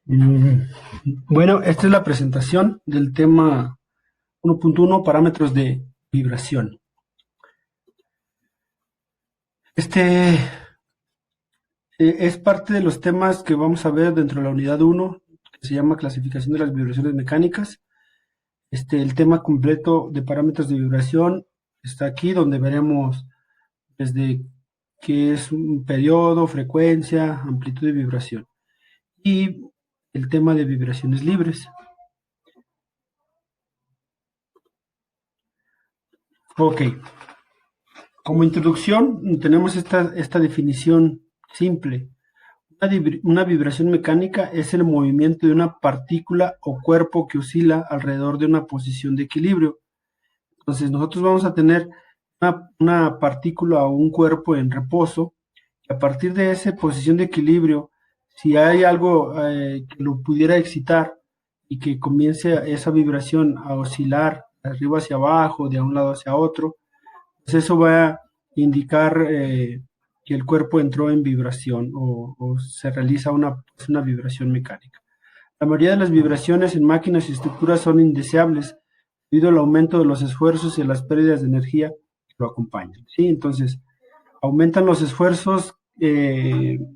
Mm, Bueno, esta es la presentación del tema 1.1, parámetros de vibración. Este es parte de los temas que vamos a ver dentro de la unidad 1, que se llama clasificación de las vibraciones mecánicas. El tema completo de parámetros de vibración está aquí, donde veremos desde qué es un periodo, frecuencia, amplitud de vibración. Y el tema de vibraciones libres. Ok. Como introducción, tenemos esta definición simple. Una vibración mecánica es el movimiento de una partícula o cuerpo que oscila alrededor de una posición de equilibrio. Entonces, nosotros vamos a tener una partícula o un cuerpo en reposo, y a partir de esa posición de equilibrio, si hay algo que lo pudiera excitar y que comience esa vibración a oscilar de arriba hacia abajo, de un lado hacia otro, pues eso va a indicar que el cuerpo entró en vibración o se realiza una vibración mecánica. La mayoría de las vibraciones en máquinas y estructuras son indeseables debido al aumento de los esfuerzos y las pérdidas de energía que lo acompañan. ¿Sí? Entonces, aumentan los esfuerzos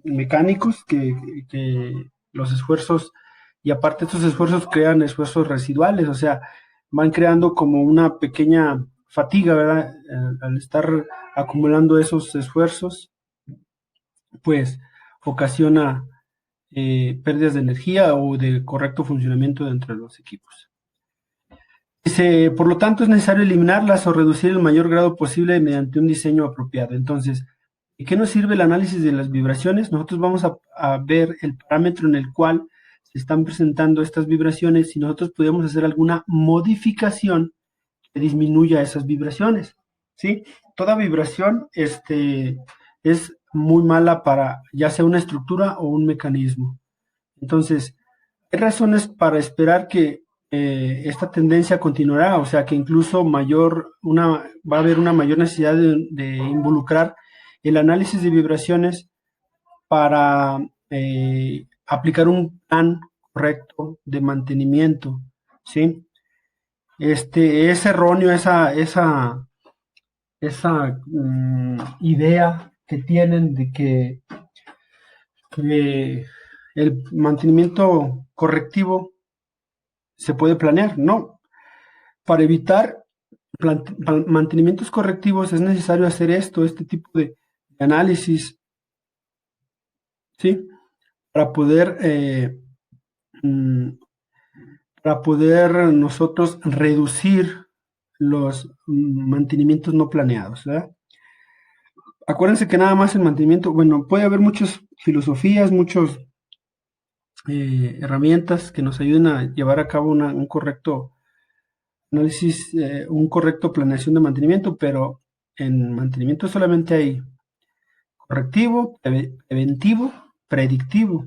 mecánicos, que los esfuerzos, y aparte estos esfuerzos crean esfuerzos residuales, o sea, van creando como una pequeña fatiga, ¿verdad? Al estar acumulando esos esfuerzos, pues ocasiona pérdidas de energía o de correcto funcionamiento dentro de los equipos. Por lo tanto, es necesario eliminarlas o reducir el mayor grado posible mediante un diseño apropiado. Entonces, ¿de qué nos sirve el análisis de las vibraciones? Nosotros vamos a ver el parámetro en el cual se están presentando estas vibraciones y nosotros podemos hacer alguna modificación que disminuya esas vibraciones. ¿Sí? Toda vibración es muy mala para ya sea una estructura o un mecanismo. Entonces, hay razones para esperar que esta tendencia continuará, o sea que incluso va a haber una mayor necesidad de involucrar el análisis de vibraciones para aplicar un plan correcto de mantenimiento, ¿sí? Es erróneo esa idea que tienen de que el mantenimiento correctivo se puede planear, no. Para evitar mantenimientos correctivos es necesario hacer este tipo de análisis, ¿sí? Para poder, mm, para poder nosotros reducir los mantenimientos no planeados, ¿verdad? Acuérdense que nada más el mantenimiento, bueno, puede haber muchas filosofías, muchas herramientas que nos ayuden a llevar a cabo un correcto análisis, un correcto planeación de mantenimiento, pero en mantenimiento solamente hay correctivo, preventivo, predictivo.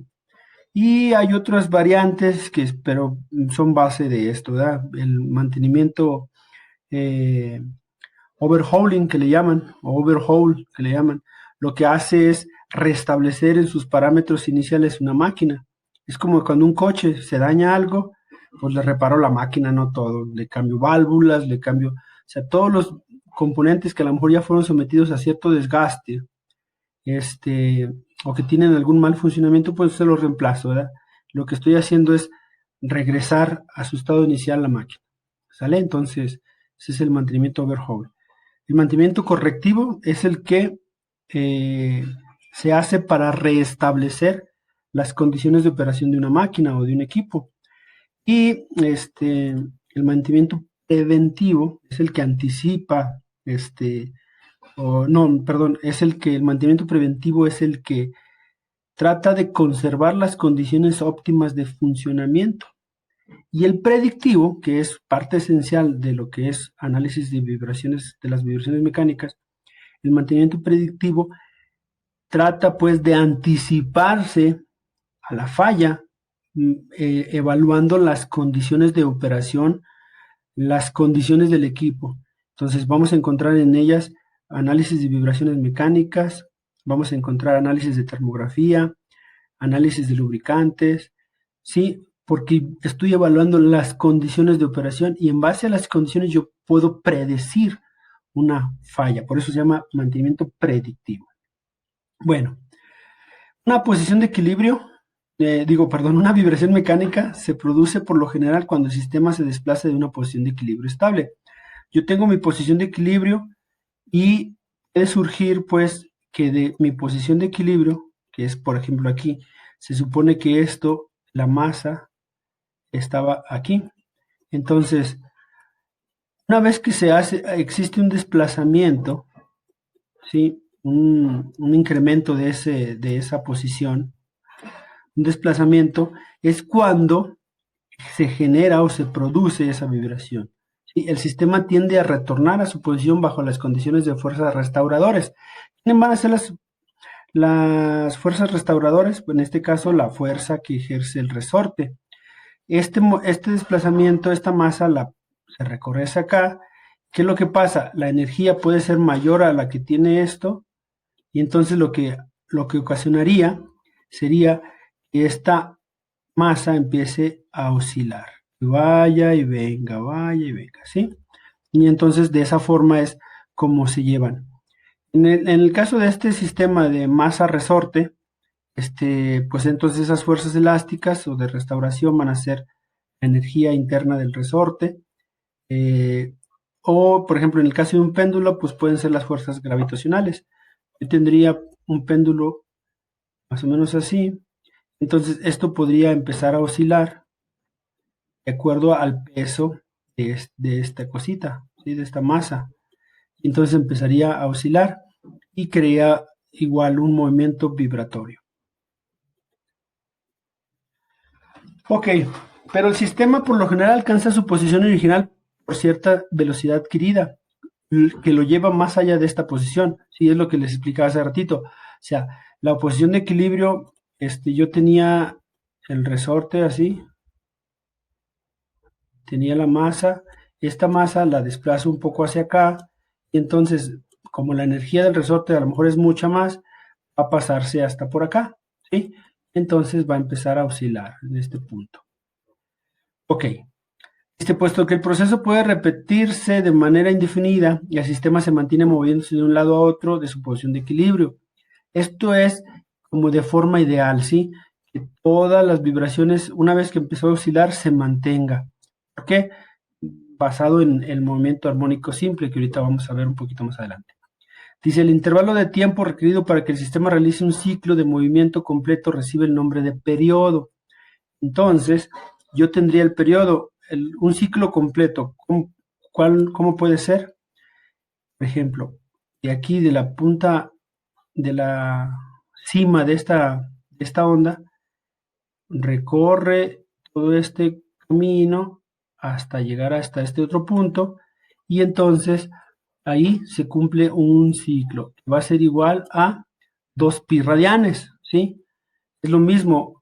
Y hay otras variantes pero son base de esto, ¿verdad? El mantenimiento eh, overhauling que le llaman, o overhaul que le llaman, lo que hace es restablecer en sus parámetros iniciales una máquina. Es como cuando un coche se daña algo, pues le reparo la máquina, no todo. Le cambio válvulas, le cambio, o sea, todos los componentes que a lo mejor ya fueron sometidos a cierto desgaste, o que tienen algún mal funcionamiento, pues se los reemplazo, ¿verdad? Lo que estoy haciendo es regresar a su estado inicial la máquina, ¿sale? Entonces, ese es el mantenimiento overhaul. El mantenimiento correctivo es el que se hace para restablecer las condiciones de operación de una máquina o de un equipo. Y el mantenimiento preventivo es el que anticipa, el mantenimiento preventivo es el que trata de conservar las condiciones óptimas de funcionamiento. Y el predictivo, que es parte esencial de lo que es análisis de vibraciones, de las vibraciones mecánicas, el mantenimiento predictivo trata pues de anticiparse a la falla, evaluando las condiciones de operación, las condiciones del equipo. Entonces vamos a encontrar en ellas análisis de vibraciones mecánicas, vamos a encontrar análisis de termografía, análisis de lubricantes, ¿sí? Porque estoy evaluando las condiciones de operación y en base a las condiciones yo puedo predecir una falla. Por eso se llama mantenimiento predictivo. Bueno, una posición de equilibrio, una vibración mecánica se produce por lo general cuando el sistema se desplaza de una posición de equilibrio estable. Yo tengo mi posición de equilibrio y puede surgir pues que de mi posición de equilibrio, que es por ejemplo aquí, se supone que esto, la masa, estaba aquí. Entonces, una vez que existe un desplazamiento, ¿sí? Un incremento de esa posición, un desplazamiento, es cuando se genera o se produce esa vibración. ¿Sí? El sistema tiende a retornar a su posición bajo las condiciones de fuerzas restauradoras. ¿Quiénes van a ser las fuerzas restauradoras? En este caso, la fuerza que ejerce el resorte. Este desplazamiento, esta masa, se recorre hacia acá. ¿Qué es lo que pasa? La energía puede ser mayor a la que tiene esto, y entonces lo que ocasionaría sería que esta masa empiece a oscilar. Vaya y venga, ¿sí? Y entonces de esa forma es como se llevan. En el caso de este sistema de masa-resorte, pues entonces esas fuerzas elásticas o de restauración van a ser la energía interna del resorte. O, por ejemplo, en el caso de un péndulo, pues pueden ser las fuerzas gravitacionales. Yo tendría un péndulo más o menos así. Entonces esto podría empezar a oscilar de acuerdo al peso de esta cosita, ¿sí? De esta masa. Entonces empezaría a oscilar y crea igual un movimiento vibratorio. Ok, pero el sistema por lo general alcanza su posición original por cierta velocidad adquirida, que lo lleva más allá de esta posición. Sí, es lo que les explicaba hace ratito. O sea, la posición de equilibrio, yo tenía el resorte así, tenía la masa, esta masa la desplazo un poco hacia acá, y entonces, como la energía del resorte a lo mejor es mucha más, va a pasarse hasta por acá, ¿sí? Entonces va a empezar a oscilar en este punto. Ok, puesto que el proceso puede repetirse de manera indefinida y el sistema se mantiene moviéndose de un lado a otro de su posición de equilibrio. Esto es como de forma ideal, ¿sí? Que todas las vibraciones, una vez que empezó a oscilar, se mantenga. ¿Por qué? Basado en el movimiento armónico simple, que ahorita vamos a ver un poquito más adelante. Dice, el intervalo de tiempo requerido para que el sistema realice un ciclo de movimiento completo recibe el nombre de periodo. Entonces, yo tendría el periodo, un ciclo completo. ¿Cómo puede ser? Por ejemplo, de aquí, de la punta, de la cima de esta onda, recorre todo este camino hasta llegar hasta este otro punto, y entonces ahí se cumple un ciclo que va a ser igual a 2pi radianes, ¿sí? Es lo mismo.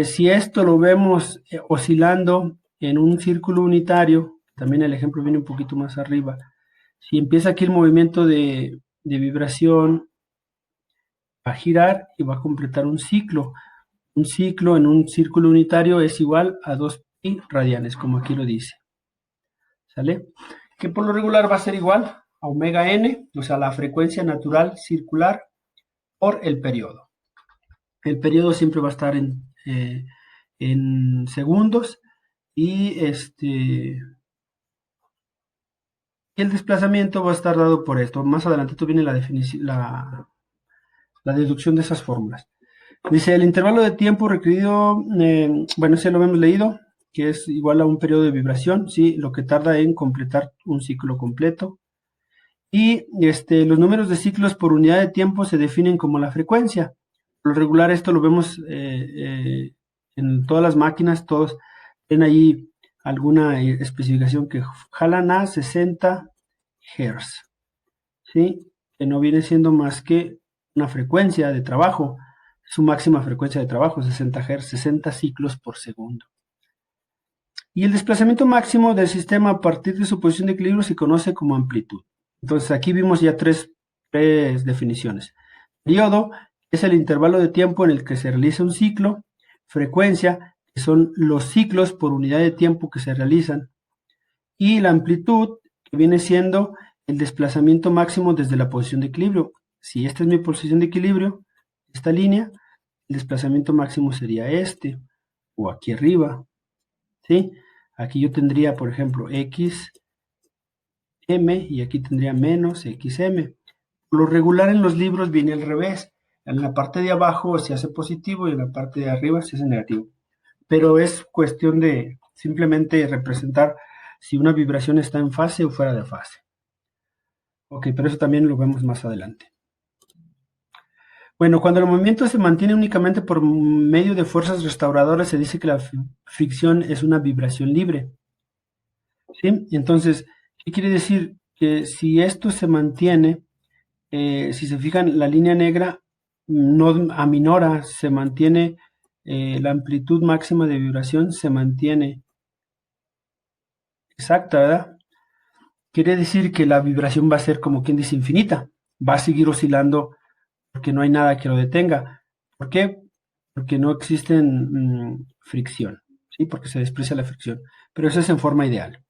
Si esto lo vemos oscilando en un círculo unitario, también el ejemplo viene un poquito más arriba. Si empieza aquí el movimiento de vibración, va a girar y va a completar un ciclo. Un ciclo en un círculo unitario es igual a 2pi radianes, como aquí lo dice. ¿Sale? Que por lo regular va a ser igual a omega n, o sea, la frecuencia natural circular por el periodo. El periodo siempre va a estar en segundos y el desplazamiento va a estar dado por esto. Más adelante viene la definición, la deducción de esas fórmulas. Dice, el intervalo de tiempo requerido, bueno, ese lo hemos leído, que es igual a un periodo de vibración, ¿sí? Lo que tarda en completar un ciclo completo. Y los números de ciclos por unidad de tiempo se definen como la frecuencia. Por lo regular esto lo vemos en todas las máquinas, todos tienen ahí alguna especificación que jalan a 60 Hz, ¿sí? Que no viene siendo más que una frecuencia de trabajo, su máxima frecuencia de trabajo, 60 Hz, 60 ciclos por segundo. Y el desplazamiento máximo del sistema a partir de su posición de equilibrio se conoce como amplitud. Entonces aquí vimos ya tres definiciones. Periodo es el intervalo de tiempo en el que se realiza un ciclo. Frecuencia que son los ciclos por unidad de tiempo que se realizan, y la amplitud, que viene siendo el desplazamiento máximo desde la posición de equilibrio. Si esta es mi posición de equilibrio, esta línea, el desplazamiento máximo sería este, o aquí arriba, ¿sí? Aquí yo tendría, por ejemplo, xm, y aquí tendría menos xm. Por lo regular en los libros viene al revés. En la parte de abajo se hace positivo y en la parte de arriba se hace negativo. Pero es cuestión de simplemente representar si una vibración está en fase o fuera de fase. Ok, pero eso también lo vemos más adelante. Bueno, cuando el movimiento se mantiene únicamente por medio de fuerzas restauradoras, se dice que la fricción es una vibración libre. ¿Sí? Entonces, ¿qué quiere decir? Que si esto se mantiene, si se fijan, la línea negra no aminora, se mantiene, la amplitud máxima de vibración se mantiene exacta, ¿verdad? Quiere decir que la vibración va a ser, como quien dice, infinita. Va a seguir oscilando porque no hay nada que lo detenga. ¿Por qué? Porque no existe fricción, ¿sí? Porque se desprecia la fricción. Pero eso es en forma ideal.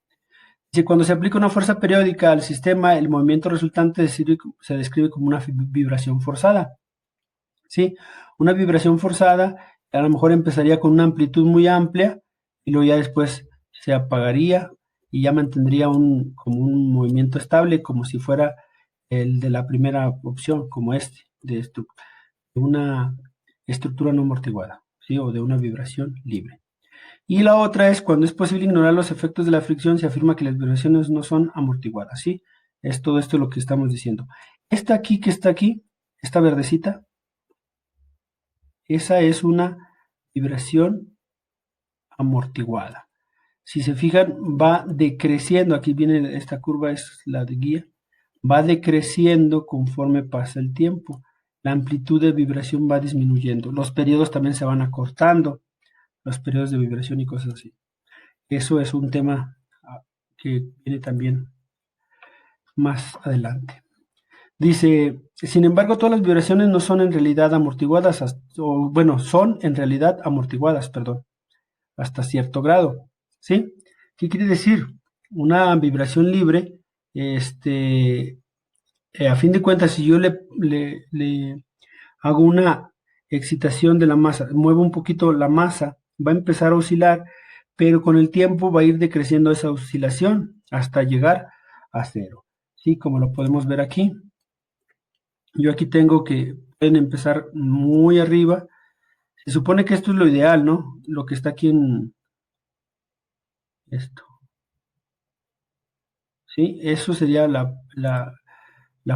Si cuando se aplica una fuerza periódica al sistema, el movimiento resultante se describe como una vibración forzada, ¿sí? Una vibración forzada a lo mejor empezaría con una amplitud muy amplia y luego ya después se apagaría y ya mantendría como un movimiento estable, como si fuera el de la primera opción, como este, de una estructura no amortiguada, ¿sí? O de una vibración libre. Y la otra es cuando es posible ignorar los efectos de la fricción, se afirma que las vibraciones no son amortiguadas, ¿sí? Es todo esto lo que estamos diciendo. Esta aquí que está aquí, esta verdecita, esa es una vibración amortiguada. Si se fijan, va decreciendo, aquí viene esta curva, es la de guía, va decreciendo conforme pasa el tiempo. La amplitud de vibración va disminuyendo. Los periodos también se van acortando, los periodos de vibración y cosas así. Eso es un tema que viene también más adelante. Dice, sin embargo, todas las vibraciones no son en realidad amortiguadas, o bueno, son en realidad amortiguadas, perdón, hasta cierto grado, ¿sí? ¿Qué quiere decir? Una vibración libre, a fin de cuentas, si yo le hago una excitación de la masa, muevo un poquito la masa, va a empezar a oscilar, pero con el tiempo va a ir decreciendo esa oscilación hasta llegar a cero, ¿sí? Como lo podemos ver aquí. Yo aquí tengo que pueden empezar muy arriba. Se supone que esto es lo ideal, ¿no? Lo que está aquí en esto, ¿sí? Eso sería la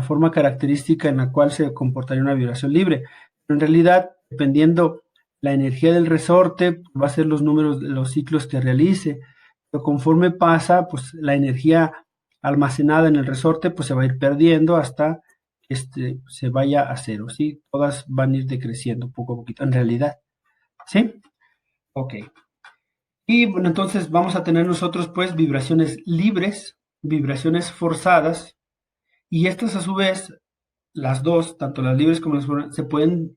forma característica en la cual se comportaría una vibración libre. Pero en realidad, dependiendo la energía del resorte, va a ser los números de los ciclos que realice. Pero conforme pasa, pues la energía almacenada en el resorte pues se va a ir perdiendo hasta que se vaya a cero, ¿sí? Todas van a ir decreciendo poco a poquito, en realidad, ¿sí? Ok. Y bueno, entonces vamos a tener nosotros pues vibraciones libres, vibraciones forzadas, y estas a su vez, las dos, tanto las libres como las forzadas, se pueden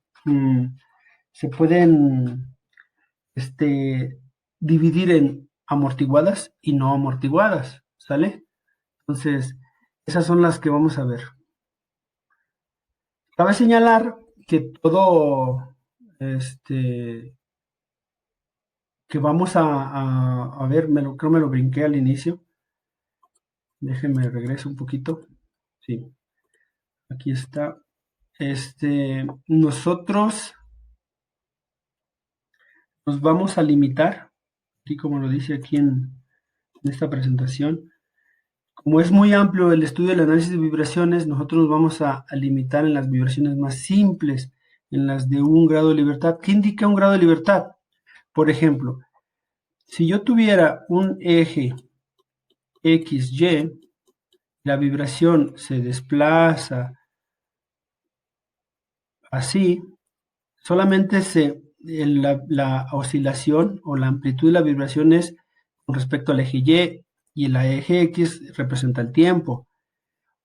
dividir en amortiguadas y no amortiguadas, ¿sale? Entonces, esas son las que vamos a ver. Cabe señalar que todo, que vamos a ver, creo me lo brinqué al inicio. Déjenme regreso un poquito. Sí, aquí está. Nosotros nos vamos a limitar, aquí como lo dice aquí en esta presentación. Como es muy amplio el estudio del análisis de vibraciones, nosotros nos vamos a limitar en las vibraciones más simples, en las de un grado de libertad. ¿Qué indica un grado de libertad? Por ejemplo, si yo tuviera un eje XY, la vibración se desplaza así, solamente la oscilación o la amplitud de la vibración es con respecto al eje y el eje X representa el tiempo.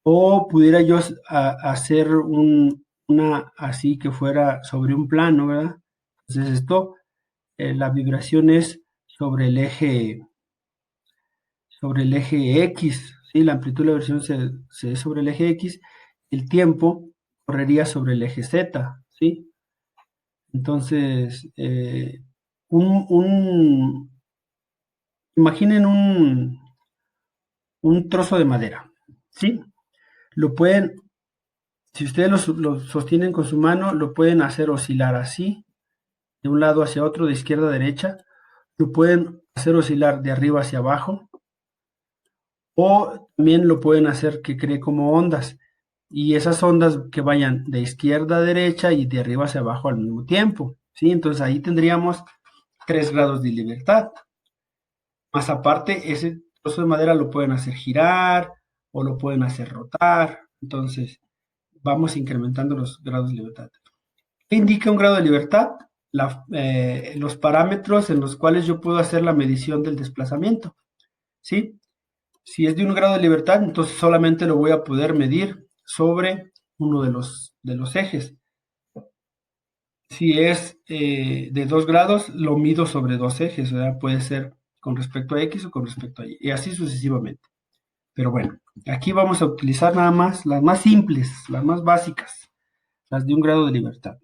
O pudiera yo hacer una así que fuera sobre un plano, ¿verdad? Entonces esto la vibración es sobre el eje X, ¿sí? La amplitud de la vibración se es sobre el eje X, el tiempo correría sobre el eje Z, ¿sí? Entonces, imaginen un trozo de madera, ¿sí? Lo pueden, si ustedes lo sostienen con su mano, lo pueden hacer oscilar así, de un lado hacia otro, de izquierda a derecha, lo pueden hacer oscilar de arriba hacia abajo, o también lo pueden hacer que cree como ondas, y esas ondas que vayan de izquierda a derecha y de arriba hacia abajo al mismo tiempo, ¿sí? Entonces ahí tendríamos 3 grados de libertad. Más aparte, ese trozo de madera lo pueden hacer girar o lo pueden hacer rotar. Entonces, vamos incrementando los grados de libertad. ¿Qué indica un grado de libertad? Los parámetros en los cuales yo puedo hacer la medición del desplazamiento, ¿sí? Si es de 1 grado de libertad, entonces solamente lo voy a poder medir sobre uno de los ejes. Si es de 2 grados, lo mido sobre 2 ejes, ¿verdad? Puede ser con respecto a X o con respecto a Y, y así sucesivamente. Pero bueno, aquí vamos a utilizar nada más las más simples, las más básicas, las de 1 grado de libertad.